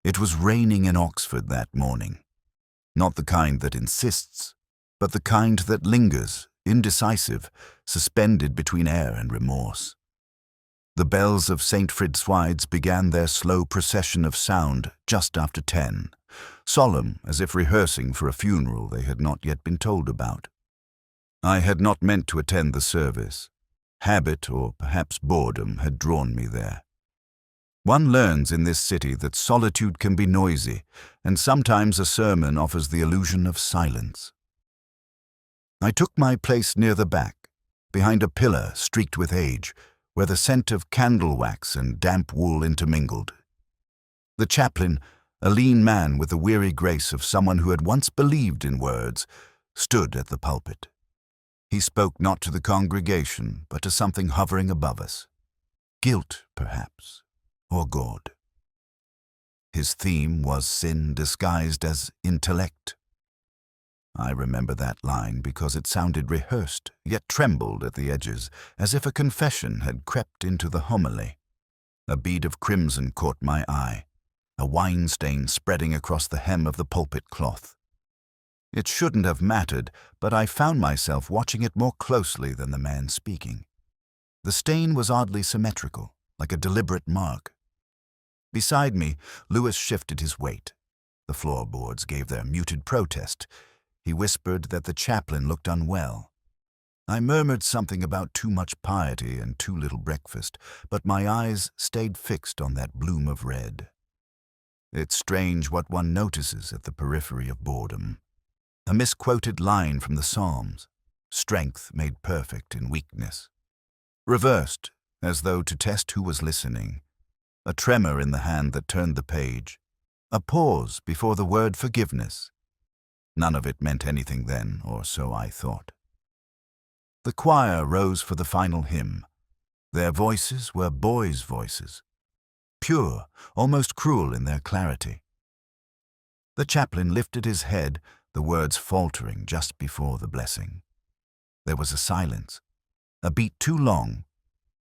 It was raining in Oxford that morning. Not the kind that insists, but the kind that lingers, indecisive, suspended between air and remorse. The bells of St. Fridswide's began their slow procession of sound just after 10, solemn as if rehearsing for a funeral they had not yet been told about. I had not meant to attend the service. Habit, or perhaps boredom, had drawn me there. One learns in this city that solitude can be noisy, and sometimes a sermon offers the illusion of silence. I took my place near the back, behind a pillar streaked with age, where the scent of candle wax and damp wool intermingled. The chaplain, a lean man with the weary grace of someone who had once believed in words, stood at the pulpit. He spoke not to the congregation, but to something hovering above us. Guilt, perhaps, or God. His theme was sin disguised as intellect. I remember that line because it sounded rehearsed, yet trembled at the edges, as if a confession had crept into the homily. A bead of crimson caught my eye, a wine stain spreading across the hem of the pulpit cloth. It shouldn't have mattered, but I found myself watching it more closely than the man speaking. The stain was oddly symmetrical, like a deliberate mark. Beside me, Lewis shifted his weight. The floorboards gave their muted protest. He whispered that the chaplain looked unwell. I murmured something about too much piety and too little breakfast, but my eyes stayed fixed on that bloom of red. It's strange what one notices at the periphery of boredom. A misquoted line from the Psalms, strength made perfect in weakness. Reversed, as though to test who was listening. A tremor in the hand that turned the page. A pause before the word forgiveness. None of it meant anything then, or so I thought. The choir rose for the final hymn. Their voices were boys' voices, pure, almost cruel in their clarity. The chaplain lifted his head, the words faltering just before the blessing. There was a silence, a beat too long,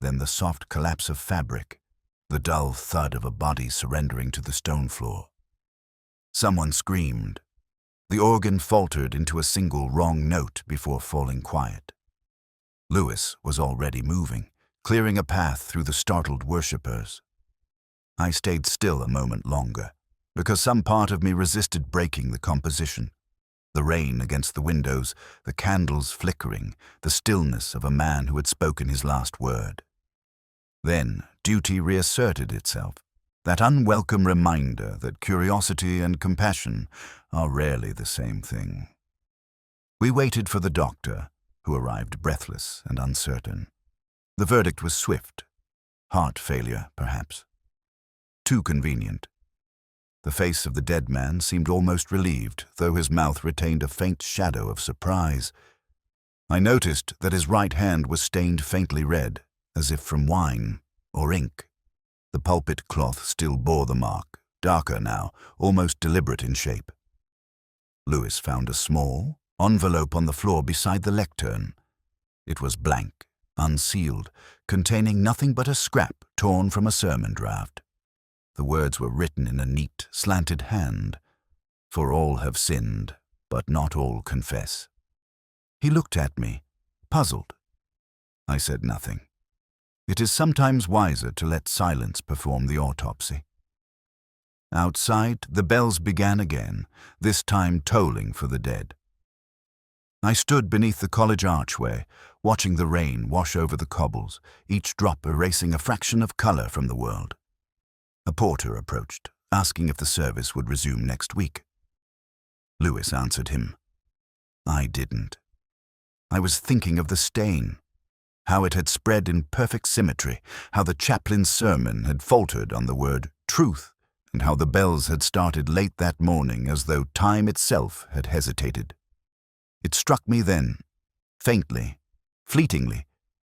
then the soft collapse of fabric, the dull thud of a body surrendering to the stone floor. Someone screamed. The organ faltered into a single wrong note before falling quiet. Lewis was already moving, clearing a path through the startled worshippers. I stayed still a moment longer, because some part of me resisted breaking the composition. The rain against the windows, the candles flickering, the stillness of a man who had spoken his last word. Then duty reasserted itself. That unwelcome reminder that curiosity and compassion are rarely the same thing. We waited for the doctor, who arrived breathless and uncertain. The verdict was swift. Heart failure, perhaps. Too convenient. The face of the dead man seemed almost relieved, though his mouth retained a faint shadow of surprise. I noticed that his right hand was stained faintly red, as if from wine or ink. The pulpit cloth still bore the mark, darker now, almost deliberate in shape. Lewis found a small envelope on the floor beside the lectern. It was blank, unsealed, containing nothing but a scrap torn from a sermon draft. The words were written in a neat, slanted hand. For all have sinned, but not all confess. He looked at me, puzzled. I said nothing. It is sometimes wiser to let silence perform the autopsy. Outside, the bells began again, this time tolling for the dead. I stood beneath the college archway, watching the rain wash over the cobbles, each drop erasing a fraction of color from the world. A porter approached, asking if the service would resume next week. Lewis answered him. I didn't. I was thinking of the stain. How it had spread in perfect symmetry, how the chaplain's sermon had faltered on the word truth, and how the bells had started late that morning as though time itself had hesitated. It struck me then, faintly, fleetingly,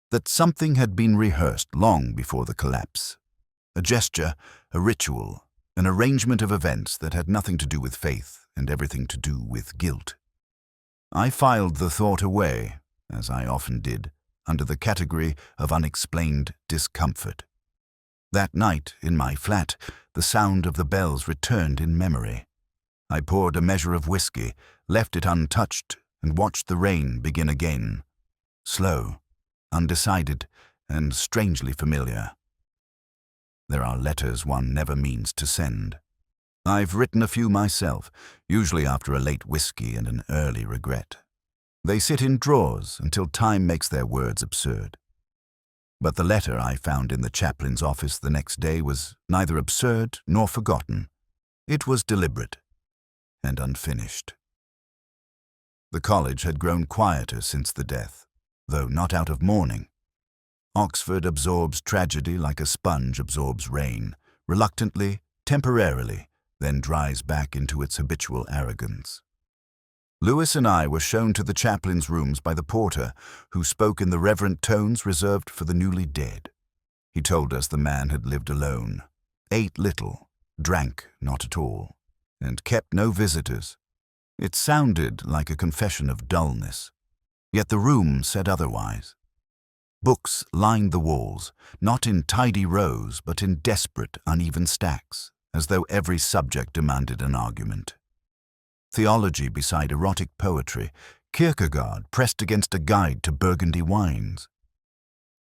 that something had been rehearsed long before the collapse. A gesture, a ritual, an arrangement of events that had nothing to do with faith and everything to do with guilt. I filed the thought away, as I often did, under the category of unexplained discomfort. That night, in my flat, the sound of the bells returned in memory. I poured a measure of whiskey, left it untouched, and watched the rain begin again. Slow, undecided, and strangely familiar. There are letters one never means to send. I've written a few myself, usually after a late whiskey and an early regret. They sit in drawers until time makes their words absurd. But the letter I found in the chaplain's office the next day was neither absurd nor forgotten. It was deliberate and unfinished. The college had grown quieter since the death, though not out of mourning. Oxford absorbs tragedy like a sponge absorbs rain, reluctantly, temporarily, then dries back into its habitual arrogance. Lewis and I were shown to the chaplain's rooms by the porter, who spoke in the reverent tones reserved for the newly dead. He told us the man had lived alone, ate little, drank not at all, and kept no visitors. It sounded like a confession of dullness, yet the room said otherwise. Books lined the walls, not in tidy rows, but in desperate, uneven stacks, as though every subject demanded an argument. Theology beside erotic poetry, Kierkegaard pressed against a guide to Burgundy wines.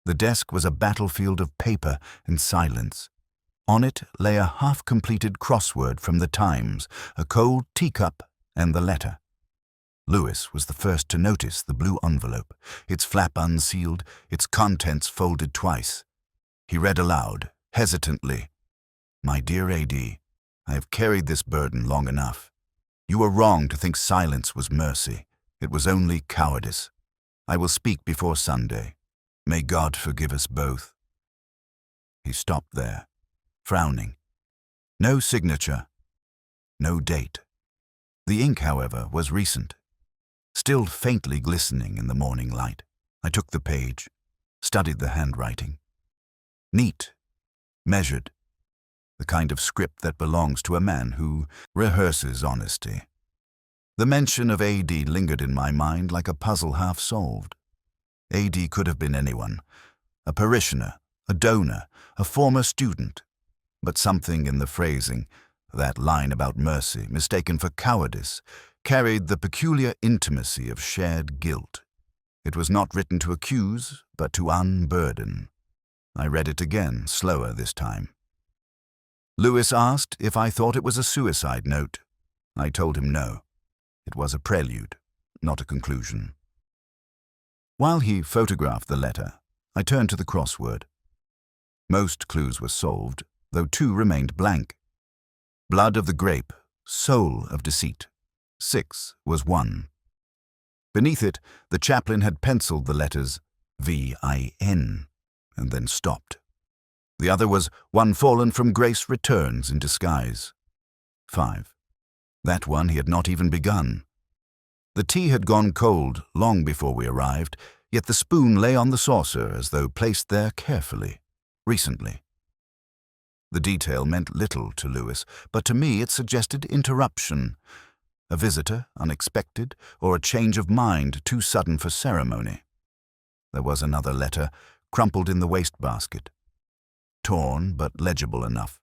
The desk was a battlefield of paper and silence. On it lay a half-completed crossword from the Times, a cold teacup, and the letter. Lewis was the first to notice the blue envelope, its flap unsealed, its contents folded twice. He read aloud, hesitantly, "My dear A.D., I have carried this burden long enough. You were wrong to think silence was mercy. It was only cowardice. I will speak before Sunday. May God forgive us both." He stopped there, frowning. No signature, no date. The ink, however, was recent, still faintly glistening in the morning light. I took the page, studied the handwriting. Neat, measured, the kind of script that belongs to a man who rehearses honesty. The mention of A.D. lingered in my mind like a puzzle half solved. A.D. could have been anyone, a parishioner, a donor, a former student. But something in the phrasing, that line about mercy, mistaken for cowardice, carried the peculiar intimacy of shared guilt. It was not written to accuse, but to unburden. I read it again, slower this time. Lewis asked if I thought it was a suicide note. I told him no. It was a prelude, not a conclusion. While he photographed the letter, I turned to the crossword. Most clues were solved, though 2 remained blank. Blood of the grape, soul of deceit. 6 was 1. Beneath it, the chaplain had penciled the letters V-I-N, and then stopped. The other was "One fallen from grace returns in disguise." 5. That one he had not even begun. The tea had gone cold long before we arrived, yet the spoon lay on the saucer as though placed there carefully, recently. The detail meant little to Lewis, but to me it suggested interruption. A visitor, unexpected, or a change of mind too sudden for ceremony. There was another letter, crumpled in the wastebasket. Torn but legible enough.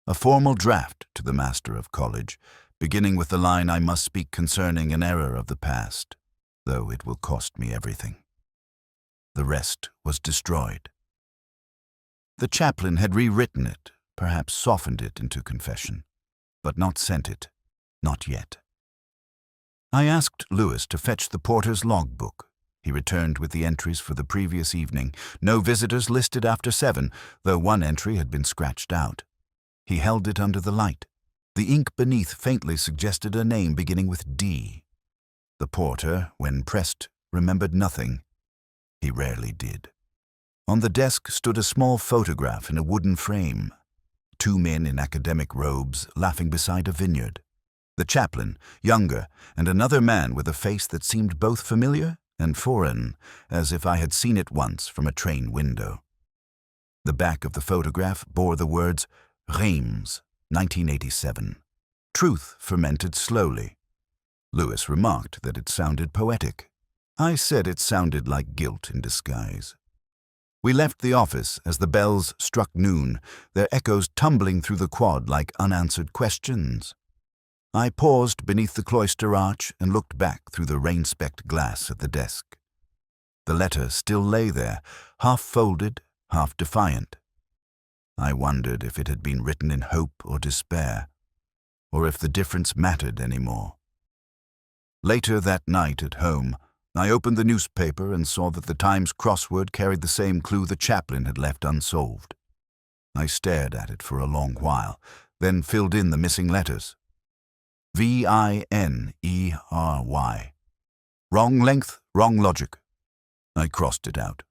A formal draft to the master of college, beginning with the line, "I must speak concerning an error of the past, though it will cost me everything." The rest was destroyed. The chaplain had rewritten it, perhaps softened it into confession, but not sent it, not yet. I asked Lewis to fetch the porter's logbook. He returned with the entries for the previous evening. No visitors listed after 7, though one entry had been scratched out. He held it under the light. The ink beneath faintly suggested a name beginning with D. The porter, when pressed, remembered nothing. He rarely did. On the desk stood a small photograph in a wooden frame. 2 men in academic robes laughing beside a vineyard. The chaplain, younger, and another man with a face that seemed both familiar and foreign, as if I had seen it once from a train window. The back of the photograph bore the words, "Reims, 1987. Truth fermented slowly." Lewis remarked that it sounded poetic. I said it sounded like guilt in disguise. We left the office as the bells struck noon, their echoes tumbling through the quad like unanswered questions. I paused beneath the cloister arch and looked back through the rain-specked glass at the desk. The letter still lay there, half folded, half defiant. I wondered if it had been written in hope or despair, or if the difference mattered any more. Later that night at home, I opened the newspaper and saw that the Times crossword carried the same clue the chaplain had left unsolved. I stared at it for a long while, then filled in the missing letters. Vinery. Wrong length, wrong logic. I crossed it out.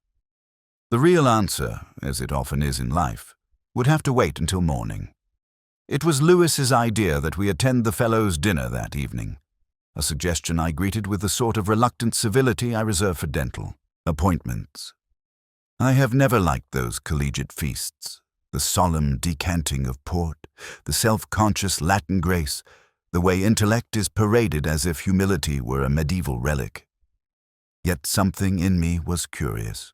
The real answer, as it often is in life, would have to wait until morning. It was Lewis's idea that we attend the Fellows' dinner that evening, a suggestion I greeted with the sort of reluctant civility I reserve for dental appointments. I have never liked those collegiate feasts, the solemn decanting of port, the self-conscious Latin grace, the way intellect is paraded as if humility were a medieval relic. Yet something in me was curious.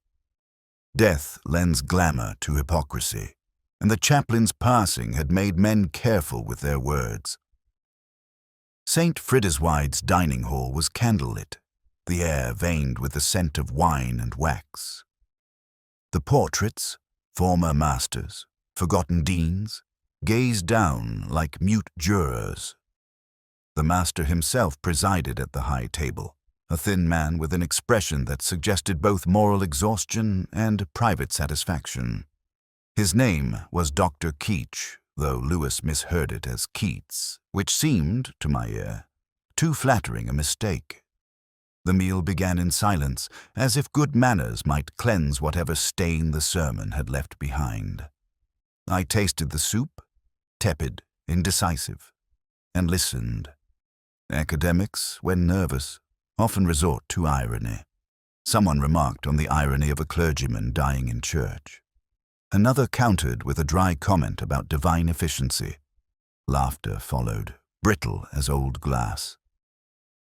Death lends glamour to hypocrisy, and the chaplain's passing had made men careful with their words. St. Frideswide's dining hall was candlelit, the air veined with the scent of wine and wax. The portraits, former masters, forgotten deans, gazed down like mute jurors. The master himself presided at the high table, a thin man with an expression that suggested both moral exhaustion and private satisfaction. His name was Dr. Keach, though Lewis misheard it as Keats, which seemed, to my ear, too flattering a mistake. The meal began in silence, as if good manners might cleanse whatever stain the sermon had left behind. I tasted the soup, tepid, indecisive, and listened. Academics, when nervous, often resort to irony. Someone remarked on the irony of a clergyman dying in church. Another countered with a dry comment about divine efficiency. Laughter followed, brittle as old glass.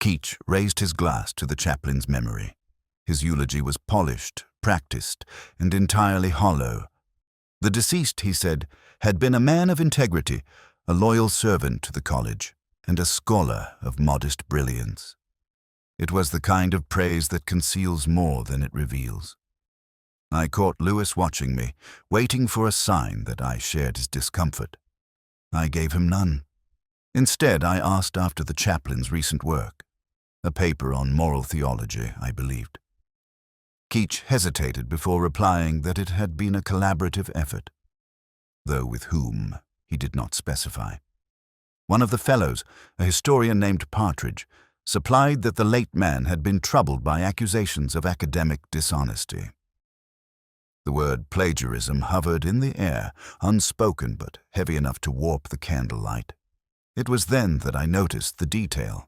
Keach raised his glass to the chaplain's memory. His eulogy was polished, practiced, and entirely hollow. The deceased, he said, had been a man of integrity, a loyal servant to the college, and a scholar of modest brilliance. It was the kind of praise that conceals more than it reveals. I caught Lewis watching me, waiting for a sign that I shared his discomfort. I gave him none. Instead, I asked after the chaplain's recent work, a paper on moral theology, I believed. Keach hesitated before replying that it had been a collaborative effort, though with whom he did not specify. One of the fellows, a historian named Partridge, supplied that the late man had been troubled by accusations of academic dishonesty. The word plagiarism hovered in the air, unspoken but heavy enough to warp the candlelight. It was then that I noticed the detail.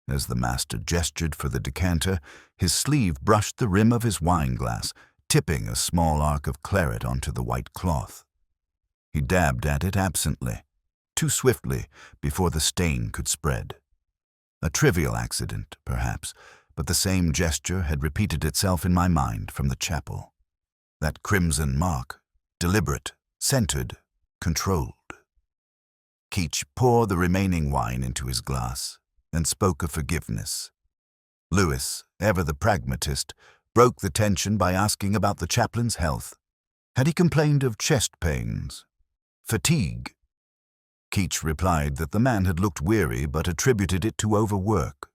As the master gestured for the decanter, his sleeve brushed the rim of his wine-glass, tipping a small arc of claret onto the white cloth. He dabbed at it absently, too swiftly before the stain could spread. A trivial accident, perhaps, but the same gesture had repeated itself in my mind from the chapel. That crimson mark, deliberate, centered, controlled. Keach poured the remaining wine into his glass and spoke of forgiveness. Lewis, ever the pragmatist, broke the tension by asking about the chaplain's health. Had he complained of chest pains? Fatigue? Keach replied that the man had looked weary but attributed it to overwork.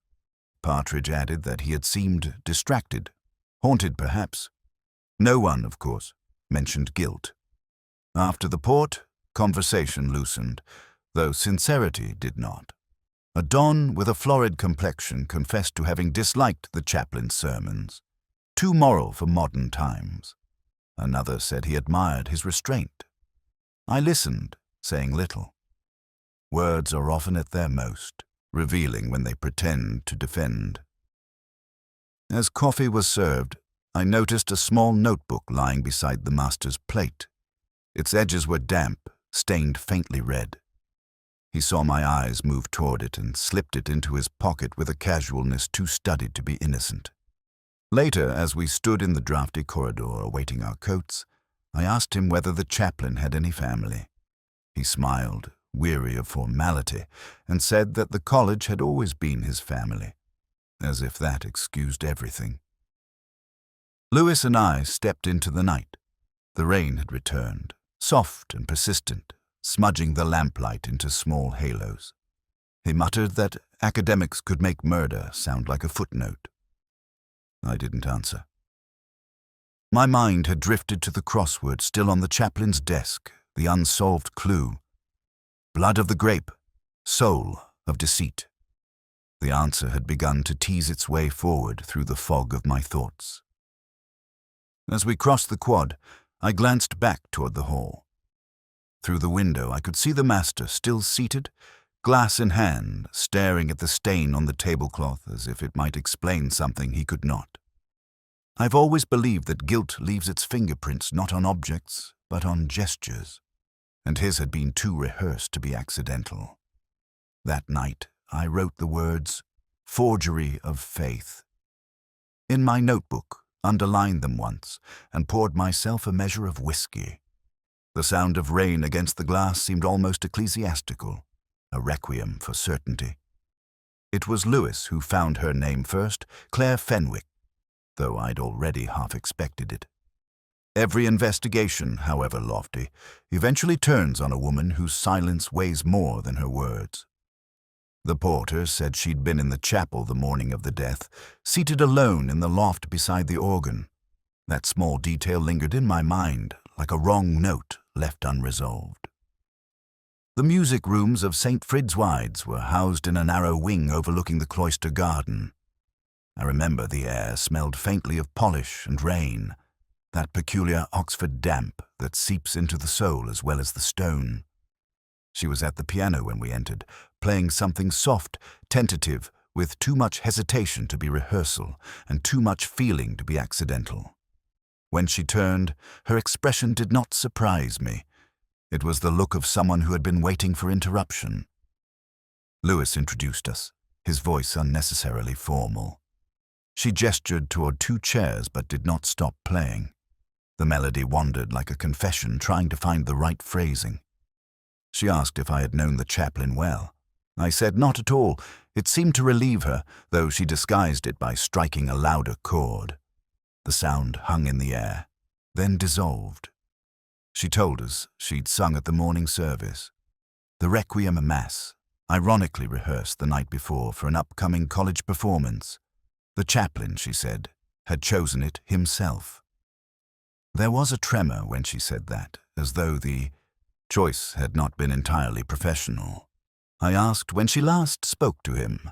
Partridge added that he had seemed distracted, haunted perhaps. No one, of course, mentioned guilt. After the port, conversation loosened, though sincerity did not. A don with a florid complexion confessed to having disliked the chaplain's sermons, too moral for modern times. Another said he admired his restraint. I listened, saying little. Words are often at their most, revealing when they pretend to defend. As coffee was served, I noticed a small notebook lying beside the master's plate. Its edges were damp, stained faintly red. He saw my eyes move toward it and slipped it into his pocket with a casualness too studied to be innocent. Later, as we stood in the draughty corridor awaiting our coats, I asked him whether the chaplain had any family. He smiled, weary of formality, and said that the college had always been his family, as if that excused everything. Lewis and I stepped into the night. The rain had returned, soft and persistent, smudging the lamplight into small halos. He muttered that academics could make murder sound like a footnote. I didn't answer. My mind had drifted to the crossword still on the chaplain's desk, the unsolved clue. Blood of the grape, soul of deceit. The answer had begun to tease its way forward through the fog of my thoughts. As we crossed the quad, I glanced back toward the hall. Through the window I could see the master still seated, glass in hand, staring at the stain on the tablecloth as if it might explain something he could not. I've always believed that guilt leaves its fingerprints not on objects, but on gestures, and his had been too rehearsed to be accidental. That night I wrote the words, "Forgery of faith," in my notebook, underlined them once, and poured myself a measure of whiskey. The sound of rain against the glass seemed almost ecclesiastical, a requiem for certainty. It was Lewis who found her name first, Clare Fenwick, though I'd already half expected it. Every investigation, however lofty, eventually turns on a woman whose silence weighs more than her words. The porter said she'd been in the chapel the morning of the death, seated alone in the loft beside the organ. That small detail lingered in my mind, like a wrong note left unresolved. The music rooms of St. Fridswide's were housed in a narrow wing overlooking the cloister garden. I remember the air smelled faintly of polish and rain, that peculiar Oxford damp that seeps into the soul as well as the stone. She was at the piano when we entered, playing something soft, tentative, with too much hesitation to be rehearsal and too much feeling to be accidental. When she turned, her expression did not surprise me. It was the look of someone who had been waiting for interruption. Lewis introduced us, his voice unnecessarily formal. She gestured toward 2 chairs but did not stop playing. The melody wandered like a confession, trying to find the right phrasing. She asked if I had known the chaplain well. I said not at all. It seemed to relieve her, though she disguised it by striking a louder chord. The sound hung in the air, then dissolved. She told us she'd sung at the morning service. The Requiem Mass, ironically rehearsed the night before for an upcoming college performance. The chaplain, she said, had chosen it himself. There was a tremor when she said that, as though the choice had not been entirely professional. I asked when she last spoke to him.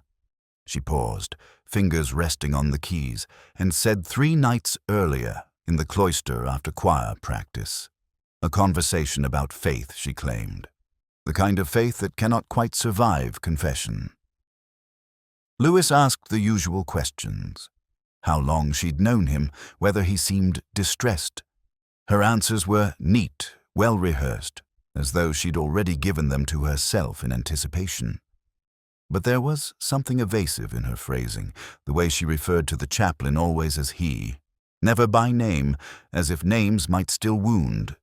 She paused, fingers resting on the keys, and said 3 nights earlier, in the cloister after choir practice. A conversation about faith, she claimed. The kind of faith that cannot quite survive confession. Lewis asked the usual questions. How long she'd known him, whether he seemed distressed. Her answers were neat, well rehearsed, as though she'd already given them to herself in anticipation. But there was something evasive in her phrasing, the way she referred to the chaplain always as he, never by name, as if names might still wound.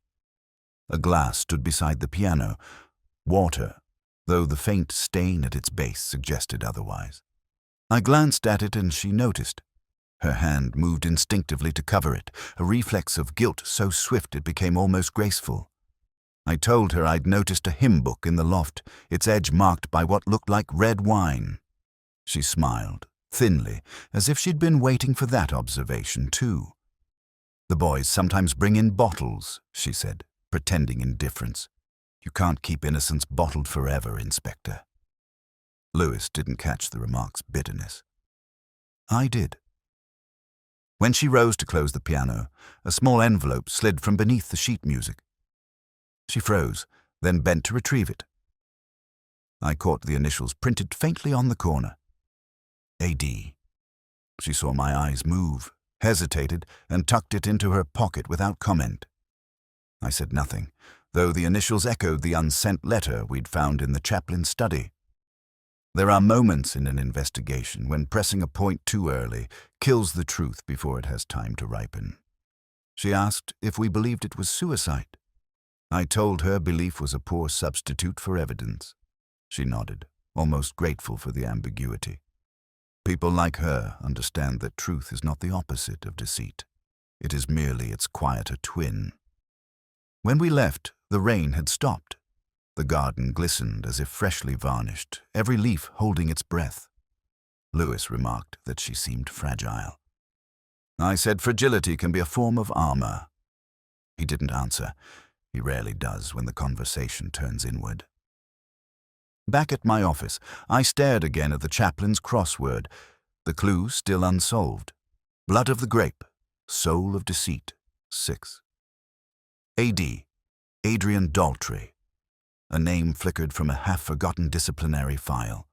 A glass stood beside the piano, water, though the faint stain at its base suggested otherwise. I glanced at it and she noticed. Her hand moved instinctively to cover it, a reflex of guilt so swift it became almost graceful. I told her I'd noticed a hymn book in the loft, its edge marked by what looked like red wine. She smiled, thinly, as if she'd been waiting for that observation too. The boys sometimes bring in bottles, she said, pretending indifference. You can't keep innocence bottled forever, Inspector. Lewis didn't catch the remark's bitterness. I did. When she rose to close the piano, a small envelope slid from beneath the sheet music. She froze, then bent to retrieve it. I caught the initials printed faintly on the corner. A.D. She saw my eyes move, hesitated, and tucked it into her pocket without comment. I said nothing, though the initials echoed the unsent letter we'd found in the chaplain's study. There are moments in an investigation when pressing a point too early kills the truth before it has time to ripen. She asked if we believed it was suicide. I told her belief was a poor substitute for evidence. She nodded, almost grateful for the ambiguity. People like her understand that truth is not the opposite of deceit. It is merely its quieter twin. When we left, the rain had stopped. The garden glistened as if freshly varnished, every leaf holding its breath. Lewis remarked that she seemed fragile. I said fragility can be a form of armor. He didn't answer. He rarely does when the conversation turns inward. Back at my office, I stared again at the chaplain's crossword, the clue still unsolved. Blood of the grape, soul of deceit, 6. A.D. Adrian Daltry. A name flickered from a half-forgotten disciplinary file.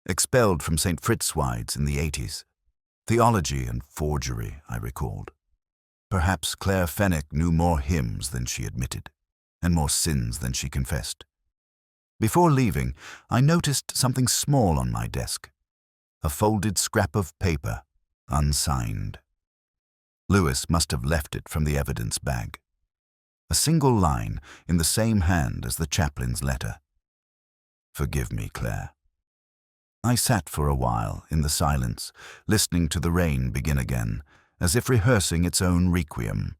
Expelled from St. Fitzwide's in the 80s. Theology and forgery, I recalled. Perhaps Clare Fenwick knew more hymns than she admitted, and more sins than she confessed. Before leaving, I noticed something small on my desk. A folded scrap of paper, unsigned. Lewis must have left it from the evidence bag. A single line in the same hand as the chaplain's letter. Forgive me, Clare. I sat for a while in the silence, listening to the rain begin again, as if rehearsing its own requiem.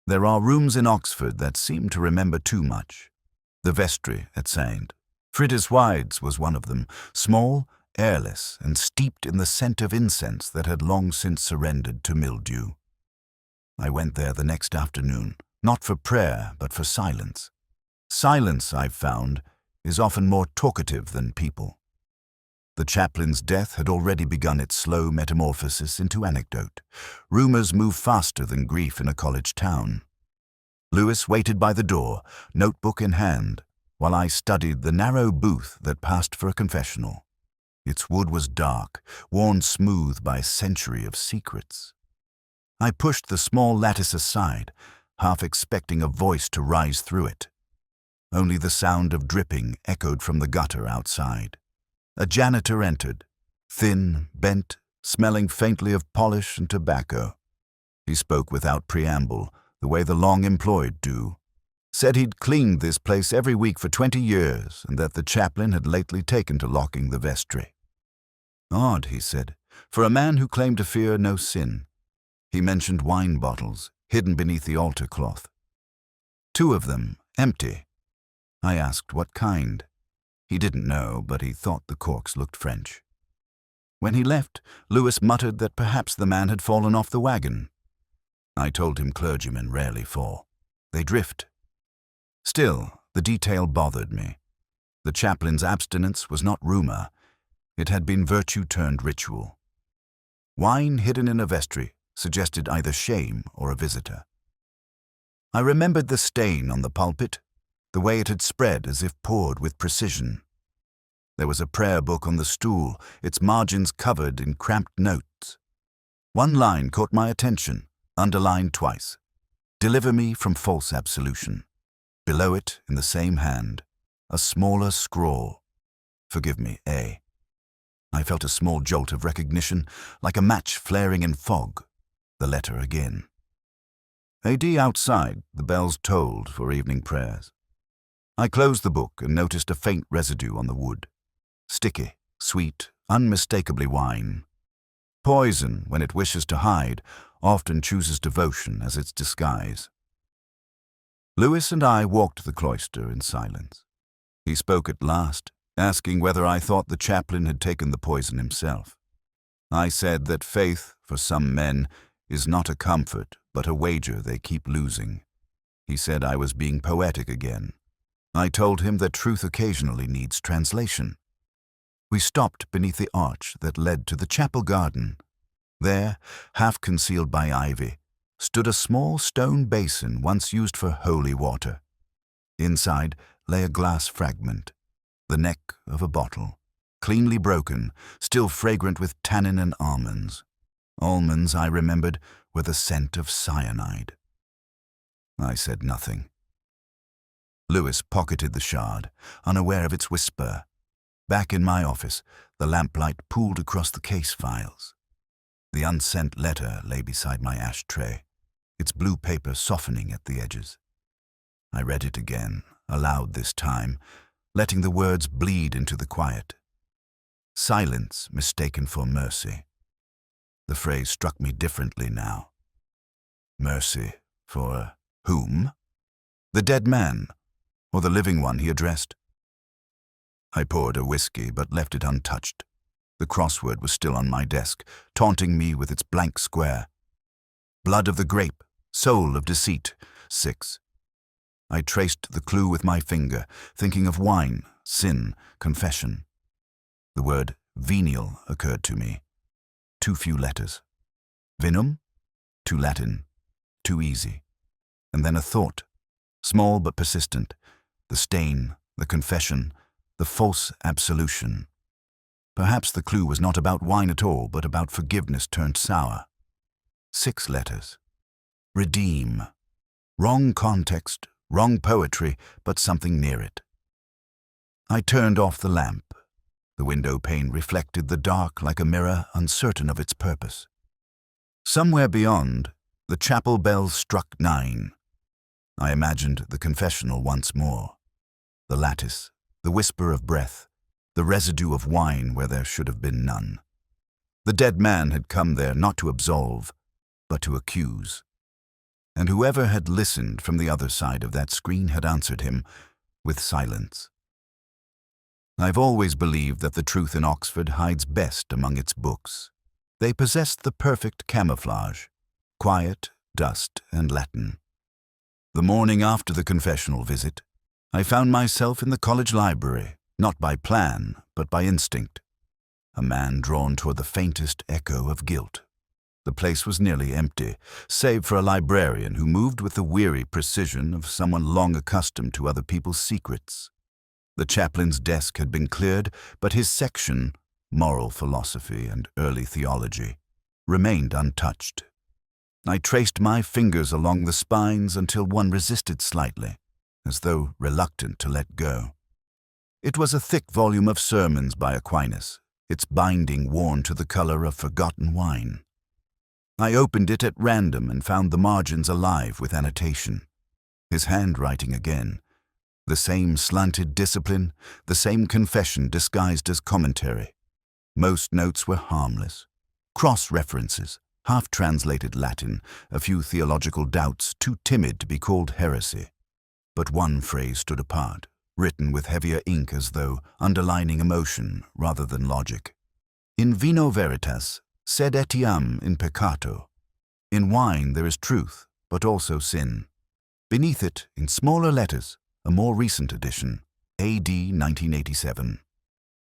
There are rooms in Oxford that seem to remember too much. The vestry at St. Fitzwide's was one of them, small, airless, and steeped in the scent of incense that had long since surrendered to mildew. I went there the next afternoon, not for prayer, but for silence. Silence, I've found, is often more talkative than people. The chaplain's death had already begun its slow metamorphosis into anecdote. Rumors move faster than grief in a college town. Lewis waited by the door, notebook in hand, while I studied the narrow booth that passed for a confessional. Its wood was dark, worn smooth by a century of secrets. I pushed the small lattice aside, half expecting a voice to rise through it. Only the sound of dripping echoed from the gutter outside. A janitor entered, thin, bent, smelling faintly of polish and tobacco. He spoke without preamble, the way the long-employed do. Said he'd cleaned this place every week for 20 years and that the chaplain had lately taken to locking the vestry. Odd, he said, for a man who claimed to fear no sin. He mentioned wine bottles, hidden beneath the altar cloth. 2 of them, empty. I asked what kind. He didn't know, but he thought the corks looked French. When he left, Lewis muttered that perhaps the man had fallen off the wagon. I told him clergymen rarely fall. They drift. Still, the detail bothered me. The chaplain's abstinence was not rumor. It had been virtue turned ritual. Wine hidden in a vestry suggested either shame or a visitor. I remembered the stain on the pulpit, the way it had spread as if poured with precision. There was a prayer book on the stool, its margins covered in cramped notes. One line caught my attention, underlined twice. Deliver me from false absolution. Below it, in the same hand, a smaller scrawl. Forgive me, A. I felt a small jolt of recognition, like a match flaring in fog. The letter again. A.D. outside, the bells tolled for evening prayers. I closed the book and noticed a faint residue on the wood. Sticky, sweet, unmistakably wine. Poison, when it wishes to hide, often chooses devotion as its disguise. Lewis and I walked the cloister in silence. He spoke at last, asking whether I thought the chaplain had taken the poison himself. I said that faith, for some men, is not a comfort, but a wager they keep losing. He said I was being poetic again. I told him that truth occasionally needs translation. We stopped beneath the arch that led to the chapel garden. There, half concealed by ivy, stood a small stone basin once used for holy water. Inside lay a glass fragment, the neck of a bottle, cleanly broken, still fragrant with tannin and almonds. Almonds, I remembered, were the scent of cyanide. I said nothing. Lewis pocketed the shard, unaware of its whisper. Back in my office, the lamplight pooled across the case files. The unsent letter lay beside my ashtray, its blue paper softening at the edges. I read it again, aloud this time, letting the words bleed into the quiet. Silence mistaken for mercy. The phrase struck me differently now. Mercy for whom? The dead man, or the living one he addressed? I poured a whiskey, but left it untouched. The crossword was still on my desk, taunting me with its blank square. Blood of the grape, soul of deceit, 6. I traced the clue with my finger, thinking of wine, sin, confession. The word venial occurred to me. Too few letters. Vinum? Too Latin. Too easy. And then a thought, small but persistent. The stain, the confession, the false absolution. Perhaps the clue was not about wine at all, but about forgiveness turned sour. 6 letters. Redeem. Wrong context, wrong poetry, but something near it. I turned off the lamp. The window pane reflected the dark like a mirror, uncertain of its purpose. Somewhere beyond, the chapel bells struck 9. I imagined the confessional once more. The lattice, the whisper of breath, the residue of wine where there should have been none. The dead man had come there not to absolve, but to accuse. And whoever had listened from the other side of that screen had answered him with silence. I've always believed that the truth in Oxford hides best among its books. They possessed the perfect camouflage, quiet, dust, and Latin. The morning after the confessional visit, I found myself in the college library, not by plan, but by instinct. A man drawn toward the faintest echo of guilt. The place was nearly empty, save for a librarian who moved with the weary precision of someone long accustomed to other people's secrets. The chaplain's desk had been cleared, but his section, moral philosophy and early theology, remained untouched. I traced my fingers along the spines until one resisted slightly, as though reluctant to let go. It was a thick volume of sermons by Aquinas, its binding worn to the color of forgotten wine. I opened it at random and found the margins alive with annotation. His handwriting again. The same slanted discipline, the same confession disguised as commentary. Most notes were harmless. Cross-references, half-translated Latin, a few theological doubts too timid to be called heresy. But one phrase stood apart, written with heavier ink as though underlining emotion rather than logic. In vino veritas, sed etiam in peccato. In wine there is truth, but also sin. Beneath it, in smaller letters, a more recent edition, A.D. 1987.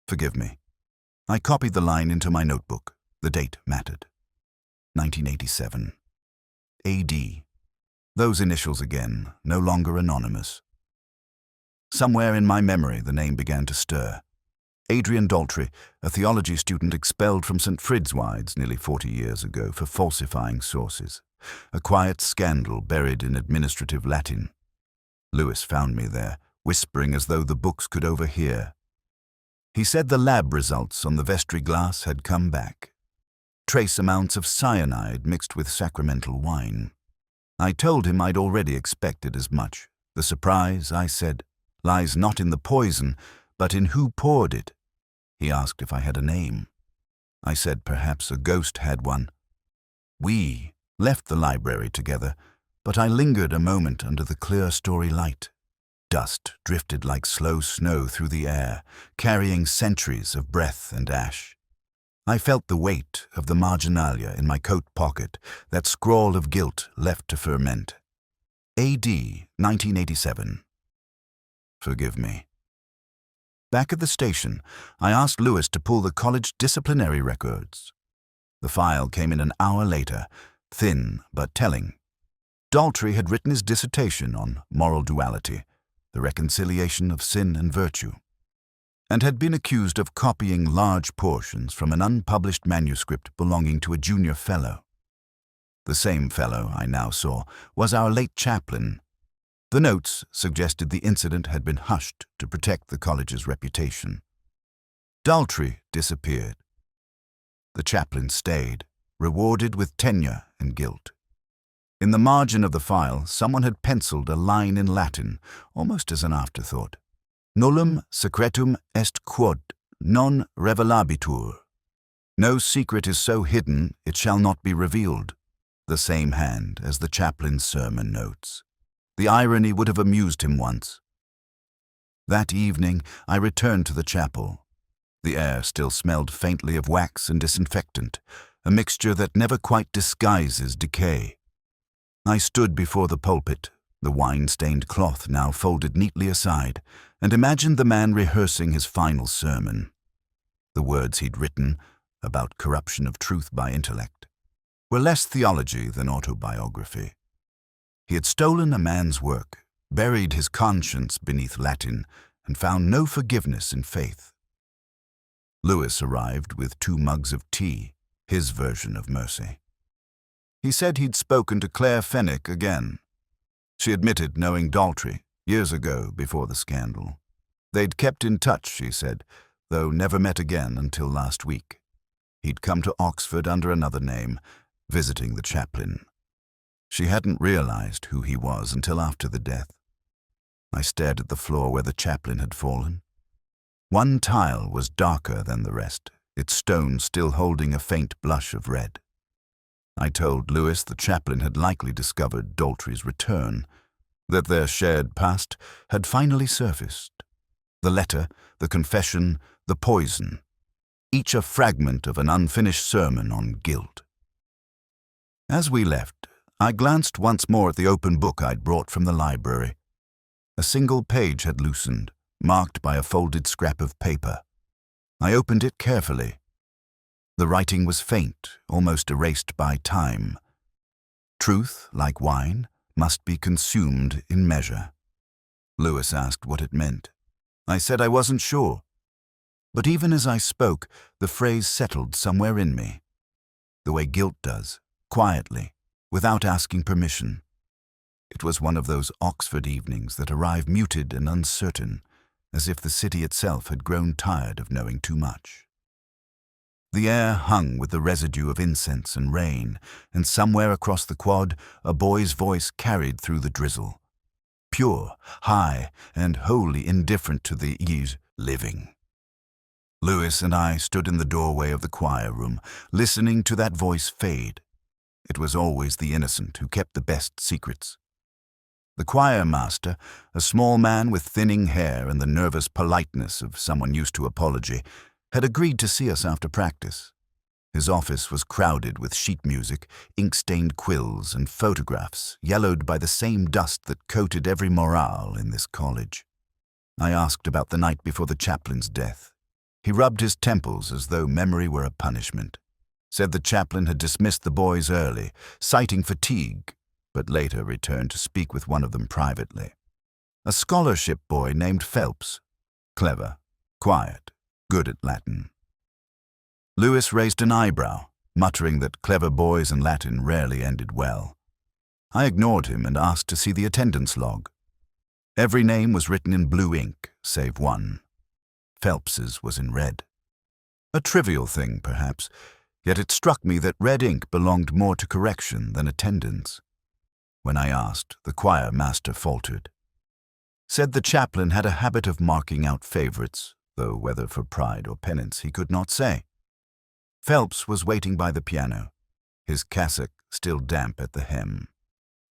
Forgive me. I copied the line into my notebook. The date mattered. 1987. A.D. Those initials again, no longer anonymous. Somewhere in my memory the name began to stir. Adrian Daltry, a theology student expelled from St. Fridswide's nearly 40 years ago for falsifying sources. A quiet scandal buried in administrative Latin. Lewis found me there, whispering as though the books could overhear. He said the lab results on the vestry glass had come back. Trace amounts of cyanide mixed with sacramental wine. I told him I'd already expected as much. The surprise, I said, lies not in the poison, but in who poured it. He asked if I had a name. I said perhaps a ghost had one. We left the library together, but I lingered a moment under the clear story light. Dust drifted like slow snow through the air, carrying centuries of breath and ash. I felt the weight of the marginalia in my coat pocket, that scrawl of guilt left to ferment. A.D. 1987. Forgive me. Back at the station, I asked Lewis to pull the college disciplinary records. The file came in an hour later, thin but telling. Daltry had written his dissertation on moral duality, the reconciliation of sin and virtue, and had been accused of copying large portions from an unpublished manuscript belonging to a junior fellow. The same fellow, I now saw, was our late chaplain. The notes suggested the incident had been hushed to protect the college's reputation. Daltry disappeared. The chaplain stayed, rewarded with tenure and guilt. In the margin of the file, someone had penciled a line in Latin, almost as an afterthought. Nullum secretum est quod non revelabitur. No secret is so hidden it shall not be revealed. The same hand as the chaplain's sermon notes. The irony would have amused him once. That evening I returned to the chapel. The air still smelled faintly of wax and disinfectant, a mixture that never quite disguises decay. I stood before the pulpit, the wine-stained cloth now folded neatly aside, and imagined the man rehearsing his final sermon. The words he'd written, about corruption of truth by intellect, were less theology than autobiography. He had stolen a man's work, buried his conscience beneath Latin, and found no forgiveness in faith. Lewis arrived with 2 mugs of tea, his version of mercy. He said he'd spoken to Clare Fenwick again. She admitted knowing Daltry, years ago before the scandal. They'd kept in touch, she said, though never met again until last week. He'd come to Oxford under another name, visiting the chaplain. She hadn't realized who he was until after the death. I stared at the floor where the chaplain had fallen. One tile was darker than the rest, its stone still holding a faint blush of red. I told Lewis the chaplain had likely discovered Daltry's return, that their shared past had finally surfaced. The letter, the confession, the poison, each a fragment of an unfinished sermon on guilt. As we left, I glanced once more at the open book I'd brought from the library. A single page had loosened, marked by a folded scrap of paper. I opened it carefully. The writing was faint, almost erased by time. Truth, like wine, must be consumed in measure. Lewis asked what it meant. I said I wasn't sure. But even as I spoke, the phrase settled somewhere in me. The way guilt does, quietly, without asking permission. It was one of those Oxford evenings that arrive muted and uncertain, as if the city itself had grown tired of knowing too much. The air hung with the residue of incense and rain, and somewhere across the quad, a boy's voice carried through the drizzle. Pure, high, and wholly indifferent to the living. Lewis and I stood in the doorway of the choir room, listening to that voice fade. It was always the innocent who kept the best secrets. The choir master, a small man with thinning hair and the nervous politeness of someone used to apology, had agreed to see us after practice. His office was crowded with sheet music, ink-stained quills, and photographs yellowed by the same dust that coated every morale in this college. I asked about the night before the chaplain's death. He rubbed his temples as though memory were a punishment. Said the chaplain had dismissed the boys early, citing fatigue, but later returned to speak with one of them privately. A scholarship boy named Phelps. Clever, quiet, good at Latin. Lewis raised an eyebrow, muttering that clever boys and Latin rarely ended well. I ignored him and asked to see the attendance log. Every name was written in blue ink, save one. Phelps's was in red. A trivial thing, perhaps, yet it struck me that red ink belonged more to correction than attendance. When I asked, the choir master faltered. Said the chaplain had a habit of marking out favorites, though whether for pride or penance he could not say. Phelps was waiting by the piano, his cassock still damp at the hem.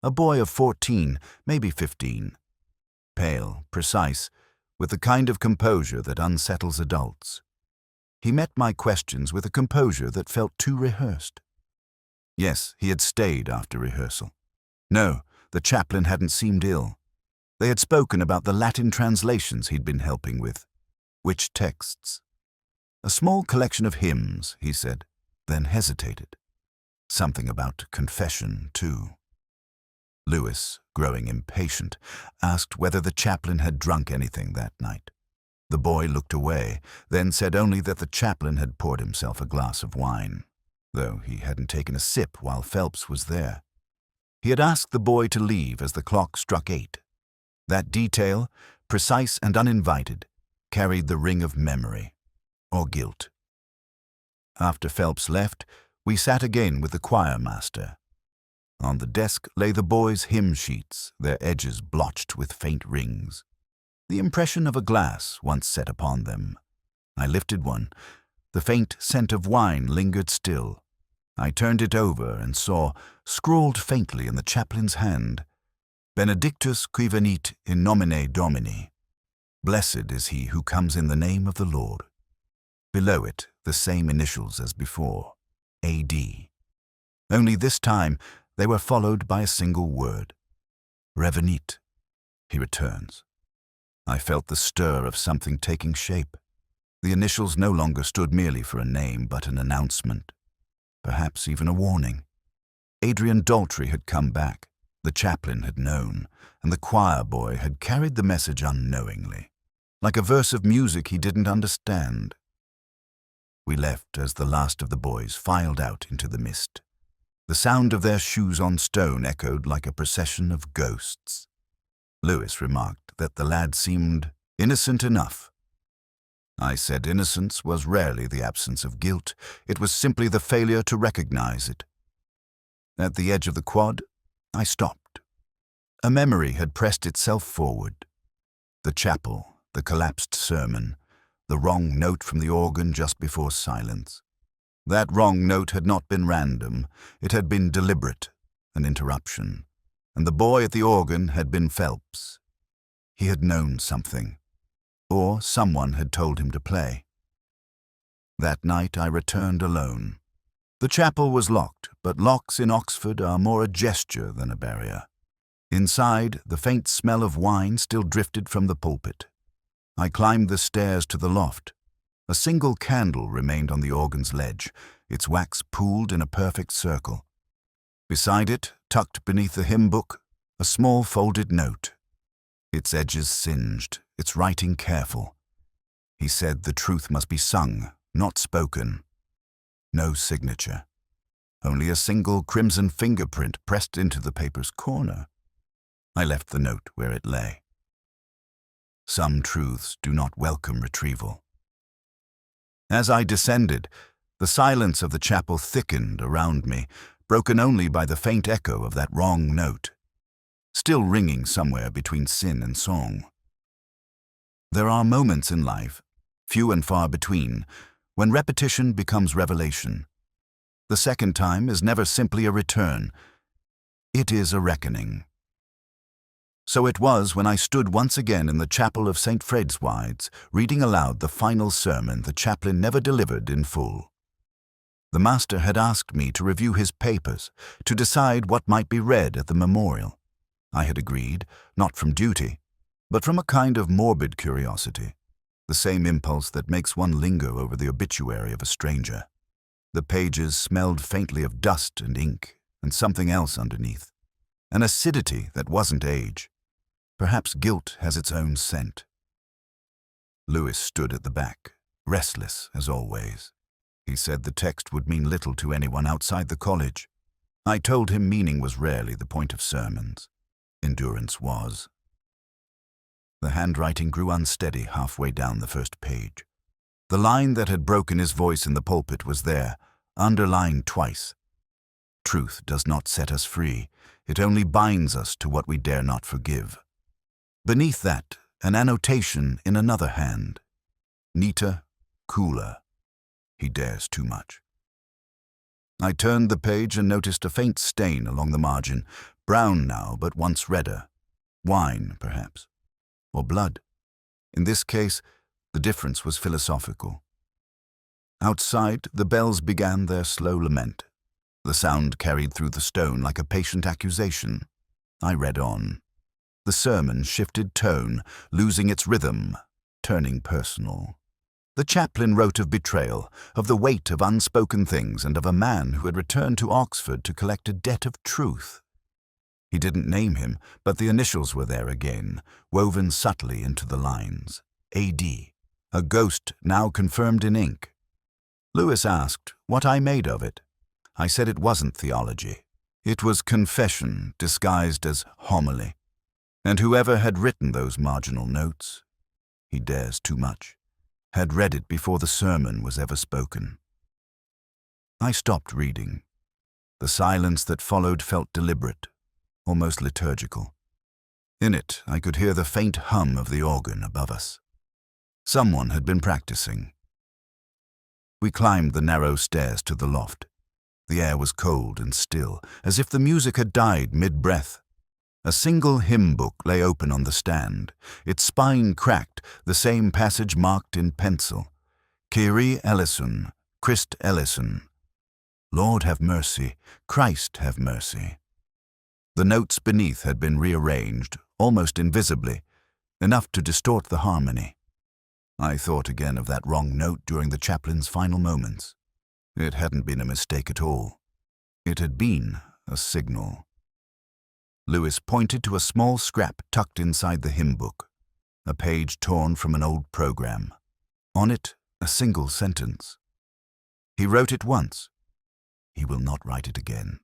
A boy of 14, maybe 15. Pale, precise, with the kind of composure that unsettles adults. He met my questions with a composure that felt too rehearsed. Yes, he had stayed after rehearsal. No, the chaplain hadn't seemed ill. They had spoken about the Latin translations he'd been helping with. Which texts? A small collection of hymns, he said, then hesitated. Something about confession, too. Lewis, growing impatient, asked whether the chaplain had drunk anything that night. The boy looked away, then said only that the chaplain had poured himself a glass of wine, though he hadn't taken a sip while Phelps was there. He had asked the boy to leave as the clock struck 8. That detail, precise and uninvited, carried the ring of memory. or guilt. After Phelps left, we sat again with the choir master. On the desk lay the boys' hymn sheets, their edges blotched with faint rings. The impression of a glass once set upon them. I lifted one. The faint scent of wine lingered still. I turned it over and saw, scrawled faintly in the chaplain's hand, Benedictus qui venit in nomine Domini. Blessed is he who comes in the name of the Lord. Below it, the same initials as before, A.D. Only this time they were followed by a single word. Revenit. He returns. I felt the stir of something taking shape. The initials no longer stood merely for a name, but an announcement. Perhaps even a warning. Adrian Daltry had come back. The chaplain had known, and the choir boy had carried the message unknowingly, like a verse of music he didn't understand. We left as the last of the boys filed out into the mist. The sound of their shoes on stone echoed like a procession of ghosts. Lewis remarked that the lad seemed innocent enough. I said innocence was rarely the absence of guilt, it was simply the failure to recognize it. At the edge of the quad, I stopped. A memory had pressed itself forward. The chapel, the collapsed sermon, the wrong note from the organ just before silence. That wrong note had not been random, it had been deliberate, an interruption. And the boy at the organ had been Phelps. He had known something, or someone had told him to play. That night I returned alone. The chapel was locked, but locks in Oxford are more a gesture than a barrier. Inside, the faint smell of wine still drifted from the pulpit. I climbed the stairs to the loft. A single candle remained on the organ's ledge, its wax pooled in a perfect circle. Beside it, tucked beneath the hymn book, a small folded note. Its edges singed, its writing careful. He said the truth must be sung, not spoken. No signature. Only a single crimson fingerprint pressed into the paper's corner. I left the note where it lay. Some truths do not welcome retrieval. As I descended, the silence of the chapel thickened around me, broken only by the faint echo of that wrong note, still ringing somewhere between sin and song. There are moments in life, few and far between, when repetition becomes revelation. The second time is never simply a return. It is a reckoning. So it was when I stood once again in the chapel of St. Fredeswide's, reading aloud the final sermon the chaplain never delivered in full. The master had asked me to review his papers, to decide what might be read at the memorial. I had agreed, not from duty, but from a kind of morbid curiosity, the same impulse that makes one linger over the obituary of a stranger. The pages smelled faintly of dust and ink, and something else underneath, an acidity that wasn't age. Perhaps guilt has its own scent. Lewis stood at the back, restless as always. He said the text would mean little to anyone outside the college. I told him meaning was rarely the point of sermons. Endurance was. The handwriting grew unsteady halfway down the first page. The line that had broken his voice in the pulpit was there, underlined twice. Truth does not set us free, it only binds us to what we dare not forgive. Beneath that, an annotation in another hand. Neater, cooler. He dares too much. I turned the page and noticed a faint stain along the margin, brown now but once redder. Wine, perhaps. Or blood. In this case, the difference was philosophical. Outside, the bells began their slow lament. The sound carried through the stone like a patient accusation. I read on. The sermon shifted tone, losing its rhythm, turning personal. The chaplain wrote of betrayal, of the weight of unspoken things, and of a man who had returned to Oxford to collect a debt of truth. He didn't name him, but the initials were there again, woven subtly into the lines. A.D., a ghost now confirmed in ink. Lewis asked what I made of it. I said it wasn't theology. It was confession disguised as homily. And whoever had written those marginal notes, he dares too much, had read it before the sermon was ever spoken. I stopped reading. The silence that followed felt deliberate, almost liturgical. In it, I could hear the faint hum of the organ above us. Someone had been practicing. We climbed the narrow stairs to the loft. The air was cold and still, as if the music had died mid-breath. A single hymn book lay open on the stand, its spine cracked, the same passage marked in pencil. Kyrie eleison, Christ eleison. Lord have mercy, Christ have mercy. The notes beneath had been rearranged, almost invisibly, enough to distort the harmony. I thought again of that wrong note during the chaplain's final moments. It hadn't been a mistake at all. It had been a signal. Lewis pointed to a small scrap tucked inside the hymn book, a page torn from an old program. On it, a single sentence. He wrote it once. He will not write it again.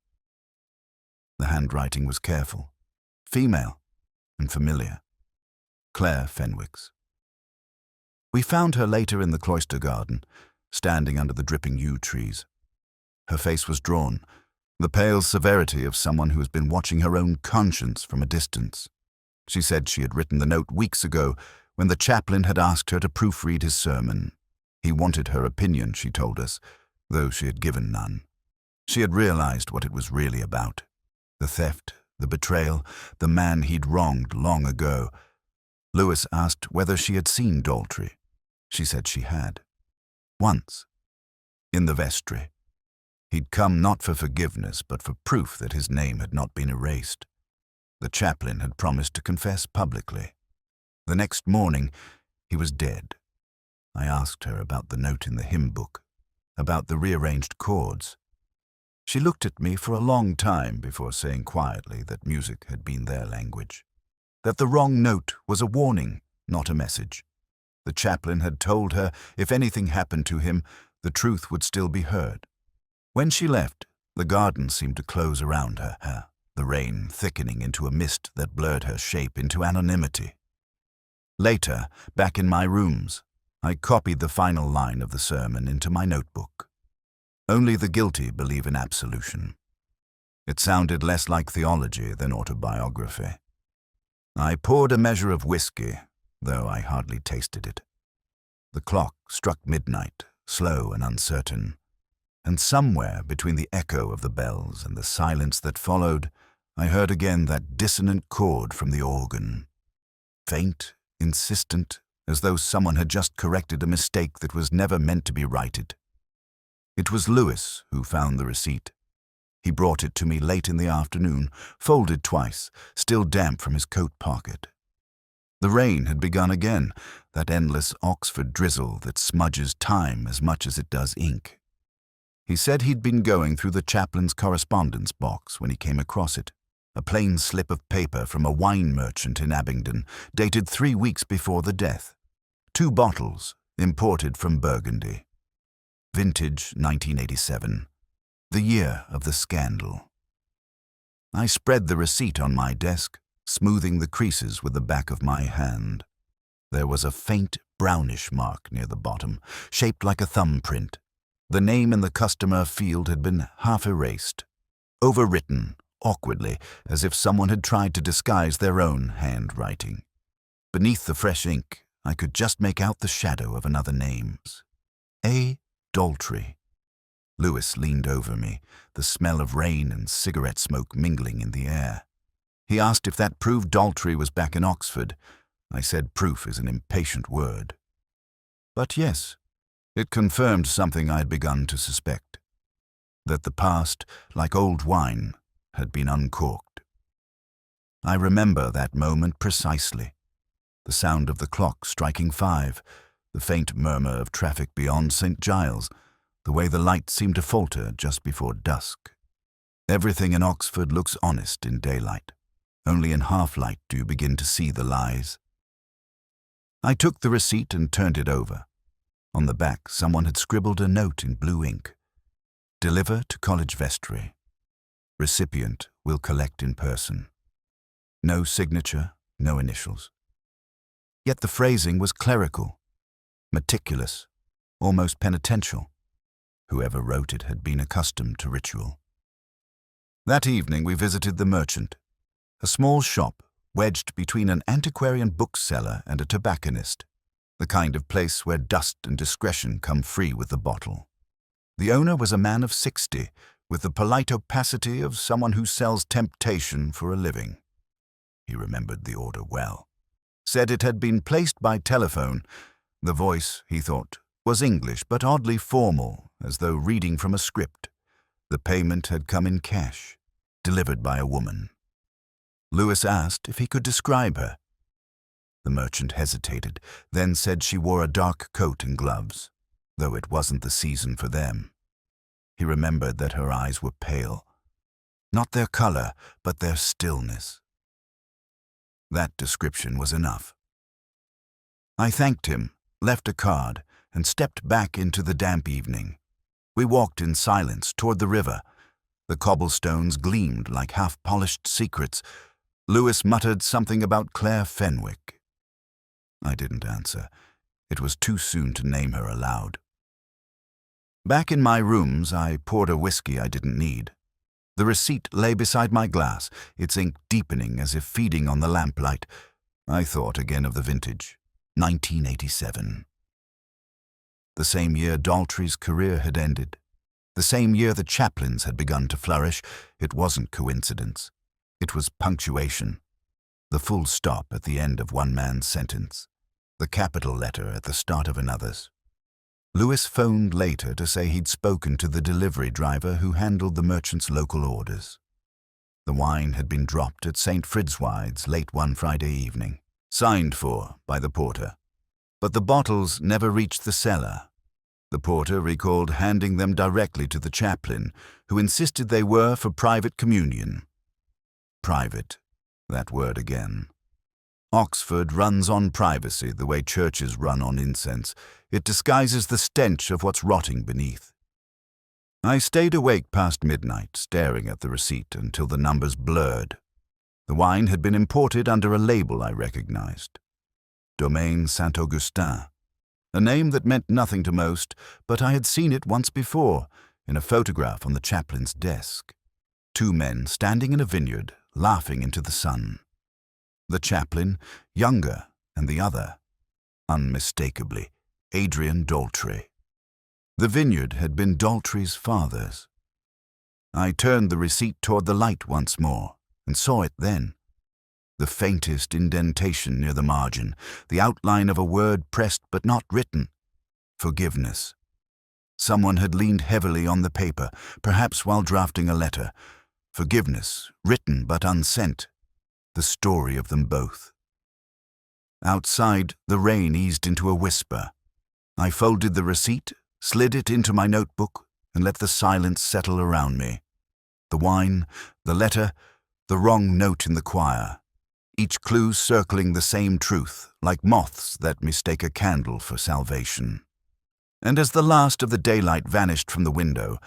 The handwriting was careful, female, and familiar. Clare Fenwick's. We found her later in the cloister garden, standing under the dripping yew trees. Her face was drawn, the pale severity of someone who has been watching her own conscience from a distance. She said she had written the note weeks ago when the chaplain had asked her to proofread his sermon. He wanted her opinion, she told us, though she had given none. She had realized what it was really about. The theft, the betrayal, the man he'd wronged long ago. Lewis asked whether she had seen Daltry. She said she had. Once. In the vestry. He'd come not for forgiveness, but for proof that his name had not been erased. The chaplain had promised to confess publicly. The next morning, he was dead. I asked her about the note in the hymn book, about the rearranged chords. She looked at me for a long time before saying quietly that music had been their language, that the wrong note was a warning, not a message. The chaplain had told her if anything happened to him, the truth would still be heard. When she left, the garden seemed to close around her, the rain thickening into a mist that blurred her shape into anonymity. Later, back in my rooms, I copied the final line of the sermon into my notebook. Only the guilty believe in absolution. It sounded less like theology than autobiography. I poured a measure of whiskey, though I hardly tasted it. The clock struck midnight, slow and uncertain, and somewhere between the echo of the bells and the silence that followed, I heard again that dissonant chord from the organ. Faint, insistent, as though someone had just corrected a mistake that was never meant to be righted. It was Lewis who found the receipt. He brought it to me late in the afternoon, folded twice, still damp from his coat pocket. The rain had begun again, that endless Oxford drizzle that smudges time as much as it does ink. He said he'd been going through the chaplain's correspondence box when he came across it, a plain slip of paper from a wine merchant in Abingdon, dated 3 weeks before the death. 2 bottles, imported from Burgundy. Vintage 1987, the year of the scandal. I spread the receipt on my desk, smoothing the creases with the back of my hand. There was a faint brownish mark near the bottom, shaped like a thumbprint. The name in the customer field had been half erased, overwritten, awkwardly, as if someone had tried to disguise their own handwriting. Beneath the fresh ink, I could just make out the shadow of another name. A. Daltry. Lewis leaned over me, the smell of rain and cigarette smoke mingling in the air. He asked if that proved Daltry was back in Oxford. I said proof is an impatient word. But yes, it confirmed something I had begun to suspect, that the past, like old wine, had been uncorked. I remember that moment precisely. The sound of the clock striking 5, the faint murmur of traffic beyond St. Giles, the way the light seemed to falter just before dusk. Everything in Oxford looks honest in daylight. Only in half-light do you begin to see the lies. I took the receipt and turned it over. On the back, someone had scribbled a note in blue ink. Deliver to college vestry. Recipient will collect in person. No signature, no initials. Yet the phrasing was clerical. meticulous, almost penitential. Whoever wrote it had been accustomed to ritual. That evening we visited the merchant, a small shop wedged between an antiquarian bookseller and a tobacconist, the kind of place where dust and discretion come free with the bottle. The owner was a man of 60, with the polite opacity of someone who sells temptation for a living. He remembered the order well. Said it had been placed by telephone. The voice, he thought, was English, but oddly formal, as though reading from a script. The payment had come in cash, delivered by a woman. Lewis asked if he could describe her. The merchant hesitated, then said she wore a dark coat and gloves, though it wasn't the season for them. He remembered that her eyes were pale. Not their color, but their stillness. That description was enough. I thanked him, left a card, and stepped back into the damp evening. We walked in silence toward the river. The cobblestones gleamed like half-polished secrets. Lewis muttered something about Clare Fenwick. I didn't answer. It was too soon to name her aloud. Back in my rooms, I poured a whiskey I didn't need. The receipt lay beside my glass, its ink deepening as if feeding on the lamplight. I thought again of the vintage, 1987. The same year Daltry's career had ended. The same year the chaplains had begun to flourish. It wasn't coincidence. It was punctuation. The full stop at the end of one man's sentence. The capital letter at the start of another's. Lewis phoned later to say he'd spoken to the delivery driver who handled the merchant's local orders. The wine had been dropped at St. Fridswide's late one Friday evening, signed for by the porter. But the bottles never reached the cellar. The porter recalled handing them directly to the chaplain, who insisted they were for private communion. Private, that word again. Oxford runs on privacy the way churches run on incense. It disguises the stench of what's rotting beneath. I stayed awake past midnight, staring at the receipt until the numbers blurred. The wine had been imported under a label I recognized. Domaine Saint-Augustin, a name that meant nothing to most, but I had seen it once before, in a photograph on the chaplain's desk. Two men standing in a vineyard, laughing into the sun. The chaplain, younger, and the other, unmistakably, Adrian Daltry. The vineyard had been Daltry's father's. I turned the receipt toward the light once more, and saw it then. The faintest indentation near the margin, the outline of a word pressed but not written. Forgiveness. Someone had leaned heavily on the paper, perhaps while drafting a letter. Forgiveness, written but unsent. The story of them both. Outside, the rain eased into a whisper. I folded the receipt, slid it into my notebook, and let the silence settle around me. The wine, the letter, the wrong note in the choir. Each clue circling the same truth, like moths that mistake a candle for salvation. And as the last of the daylight vanished from the window,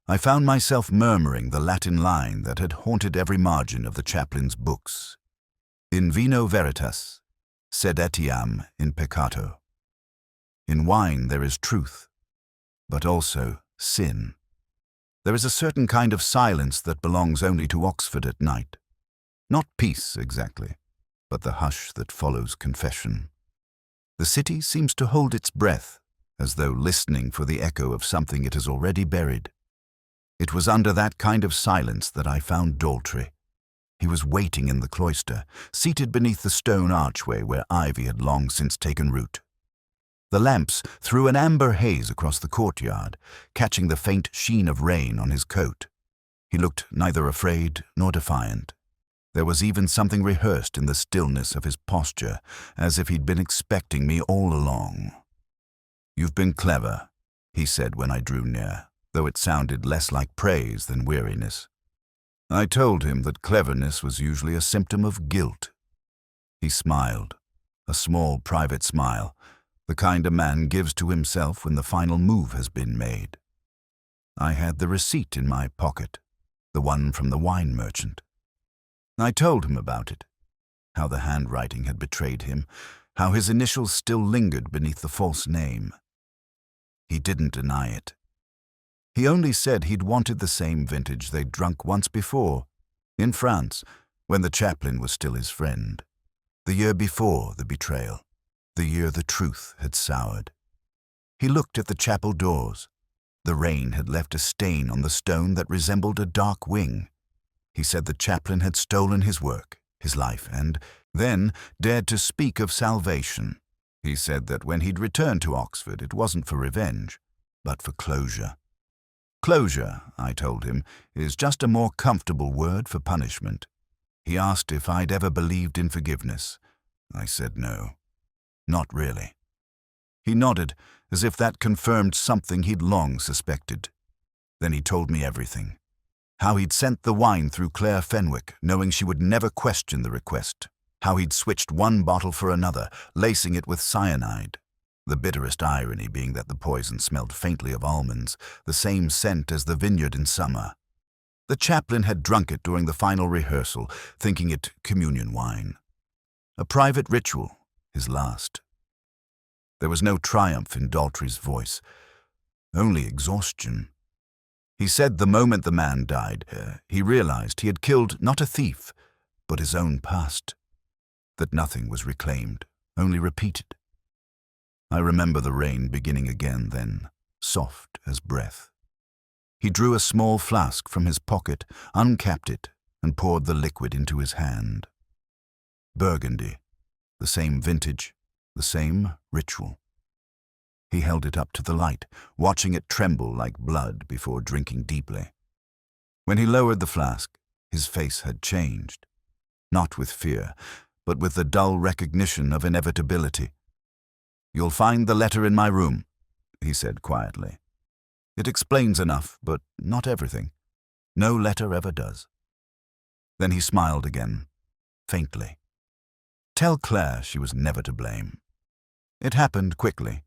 I found myself murmuring the Latin line that had haunted every margin of the chaplain's books. In vino veritas, sed etiam in peccato. In wine there is truth, but also sin. There is a certain kind of silence that belongs only to Oxford at night. Not peace, exactly, but the hush that follows confession. The city seems to hold its breath, as though listening for the echo of something it has already buried. It was under that kind of silence that I found Daltry. He was waiting in the cloister, seated beneath the stone archway where ivy had long since taken root. The lamps threw an amber haze across the courtyard, catching the faint sheen of rain on his coat. He looked neither afraid nor defiant. There was even something rehearsed in the stillness of his posture, as if he'd been expecting me all along. "You've been clever," he said when I drew near, though it sounded less like praise than weariness. I told him that cleverness was usually a symptom of guilt. He smiled, a small private smile, the kind a man gives to himself when the final move has been made. I had the receipt in my pocket, the one from the wine merchant. I told him about it, how the handwriting had betrayed him, how his initials still lingered beneath the false name. He didn't deny it. He only said he'd wanted the same vintage they'd drunk once before, in France, when the chaplain was still his friend. The year before the betrayal, the year the truth had soured. He looked at the chapel doors. The rain had left a stain on the stone that resembled a dark wing. He said the chaplain had stolen his work, his life, and then dared to speak of salvation. He said that when he'd returned to Oxford, it wasn't for revenge, but for closure. Closure, I told him, is just a more comfortable word for punishment. He asked if I'd ever believed in forgiveness. I said no, not really. He nodded, as if that confirmed something he'd long suspected. Then he told me everything. How he'd sent the wine through Clare Fenwick, knowing she would never question the request. How he'd switched one bottle for another, lacing it with cyanide. The bitterest irony being that the poison smelled faintly of almonds, the same scent as the vineyard in summer. The chaplain had drunk it during the final rehearsal, thinking it communion wine. A private ritual, his last. There was no triumph in Daltry's voice, only exhaustion. He said the moment the man died, he realized he had killed not a thief, but his own past. That nothing was reclaimed, only repeated. I remember the rain beginning again then, soft as breath. He drew a small flask from his pocket, uncapped it, and poured the liquid into his hand. Burgundy, the same vintage, the same ritual. He held it up to the light, watching it tremble like blood before drinking deeply. When he lowered the flask, his face had changed, not with fear, but with the dull recognition of inevitability. "You'll find the letter in my room," he said quietly. "It explains enough, but not everything. No letter ever does." Then he smiled again, faintly. "Tell Clare she was never to blame." It happened quickly.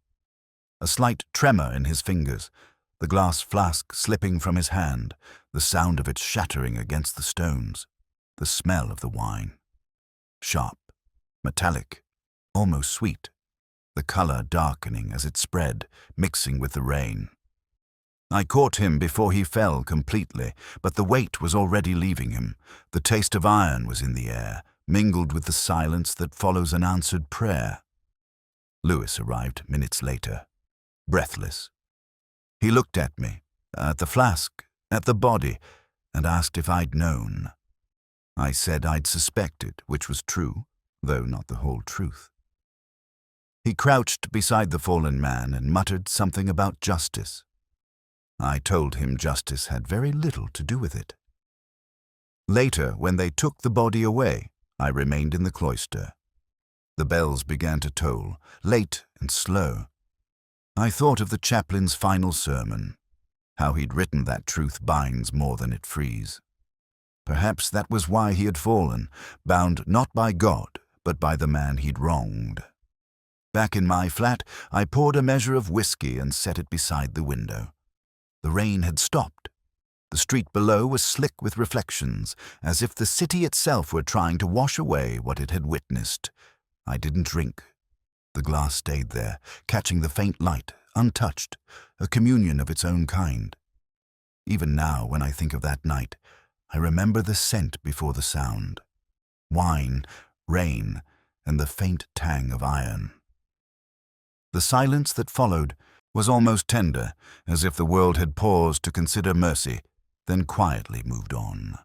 A slight tremor in his fingers, the glass flask slipping from his hand, the sound of it shattering against the stones, the smell of the wine. Sharp, metallic, almost sweet, the color darkening as it spread, mixing with the rain. I caught him before he fell completely, but the weight was already leaving him. The taste of iron was in the air, mingled with the silence that follows an answered prayer. Lewis arrived minutes later, breathless. He looked at me, at the flask, at the body, and asked if I'd known. I said I'd suspected, which was true, though not the whole truth. He crouched beside the fallen man and muttered something about justice. I told him justice had very little to do with it. Later, when they took the body away, I remained in the cloister. The bells began to toll, late and slow. I thought of the chaplain's final sermon, how he'd written that truth binds more than it frees. Perhaps that was why he had fallen, bound not by God, but by the man he'd wronged. Back in my flat, I poured a measure of whiskey and set it beside the window. The rain had stopped. The street below was slick with reflections, as if the city itself were trying to wash away what it had witnessed. I didn't drink. The glass stayed there, catching the faint light, untouched, a communion of its own kind. Even now, when I think of that night, I remember the scent before the sound. Wine, rain, and the faint tang of iron. The silence that followed was almost tender, as if the world had paused to consider mercy, then quietly moved on.